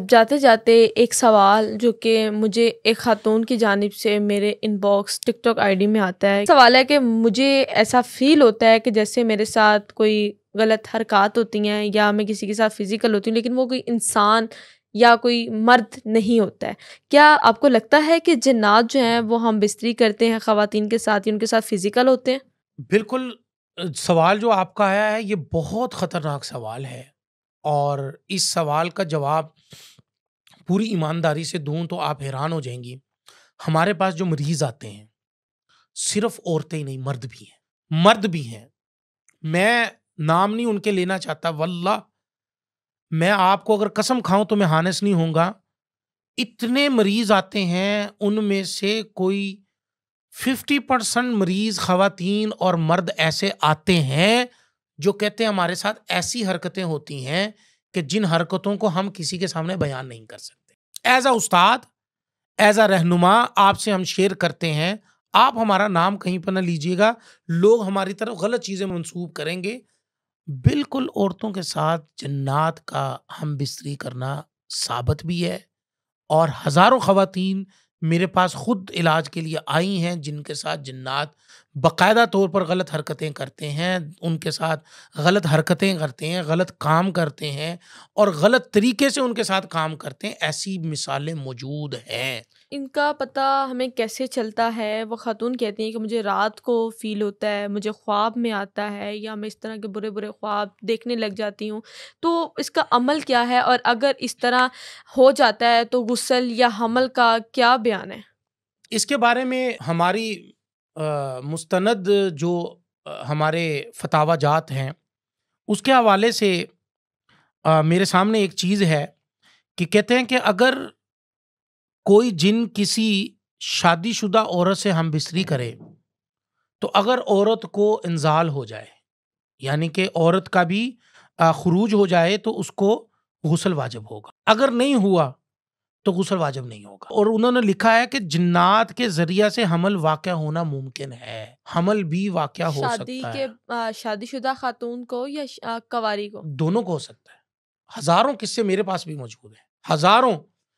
جاتے جاتے ایک سوال جو کہ مجھے ایک خاتون کی جانب سے میرے inbox TikTok I D میں آتا ہے، سوال ہے کہ مجھے ایسا فیل ہوتا ہے کہ جیسے میرے ساتھ کوئی غلط حرکات ہوتی ہیں یا میں کسی کے ساتھ فزیکل ہوتی ہوں، لیکن وہ کوئی انسان یا کوئی مرد نہیں ہوتا ہے۔ کیا آپ کو لگتا ہے کہ جنات جو ہیں وہ ہم بستری کرتے ہیں خواتین کے ساتھ یا ان کے ساتھ فزیکل ہوتے ہیں؟ بالکل سوال جو آپ کا آیا ہے یہ بہت خطرناک سوال ہے، اور اس سوال کا جواب پوری ایمانداری سے دوں تو آپ حیران ہو جائیں گی۔ ہمارے پاس جو مریض آتے ہیں صرف عورتیں ہی نہیں، مرد بھی ہیں۔ میں نام نہیں ان کے لینا چاہتا، واللہ میں آپ کو اگر قسم کھاؤں تو میں ہانس نہیں ہوں گا۔ اتنے مریض آتے ہیں، ان میں سے کوئی 50% مریض خواتین اور مرد ایسے آتے ہیں جو کہتے ہیں ہمارے ساتھ ایسی حرکتیں ہوتی ہیں کہ جن حرکتوں کو ہم کسی کے سامنے بیان نہیں کر سکتے۔ ایز اے استاد، ایز اے رہنما آپ سے ہم شیئر کرتے ہیں، آپ ہمارا نام کہیں پر نہ لیجیے گا، لوگ ہماری طرف غلط چیزیں منسوب کریں گے۔ بالکل عورتوں کے ساتھ جنات کا ہم بستری کرنا ثابت بھی ہے، اور ہزاروں خواتین میرے پاس خود علاج کے لیے آئی ہیں جن کے ساتھ جنات باقاعدہ طور پر غلط حرکتیں کرتے ہیں، ان کے ساتھ غلط حرکتیں کرتے ہیں، غلط کام کرتے ہیں، اور غلط طریقے سے ان کے ساتھ کام کرتے ہیں۔ ایسی مثالیں موجود ہیں۔ ان کا پتہ ہمیں کیسے چلتا ہے؟ وہ خاتون کہتی ہیں کہ مجھے رات کو فیل ہوتا ہے، مجھے خواب میں آتا ہے، یا میں اس طرح کے برے برے خواب دیکھنے لگ جاتی ہوں۔ تو اس کا عمل کیا ہے، اور اگر اس طرح ہو جاتا ہے تو غسل یا حمل کا کیا بیان ہے؟ اس کے بارے میں ہماری مستند جو ہمارے فتاوی جات ہیں اس کے حوالے سے میرے سامنے ایک چیز ہے کہ کہتے ہیں کہ اگر کوئی جن کسی شادی شدہ عورت سے ہم بستری کرے تو اگر عورت کو انزال ہو جائے، یعنی کہ عورت کا بھی خروج ہو جائے، تو اس کو غسل واجب ہوگا۔ اگر نہیں ہوا تو غسل واجب نہیں ہوگا۔ اور انہوں نے لکھا ہے کہ جنات کے ذریعہ سے حمل واقع ہونا ممکن ہے، حمل بھی واقع ہو شادی سکتا کے ہے، شادی شدہ خاتون کو یا کواری کو؟ دونوں کو ہو سکتا ہے۔ ہزاروں قصے میرے پاس بھی موجود ہیں، ہزاروں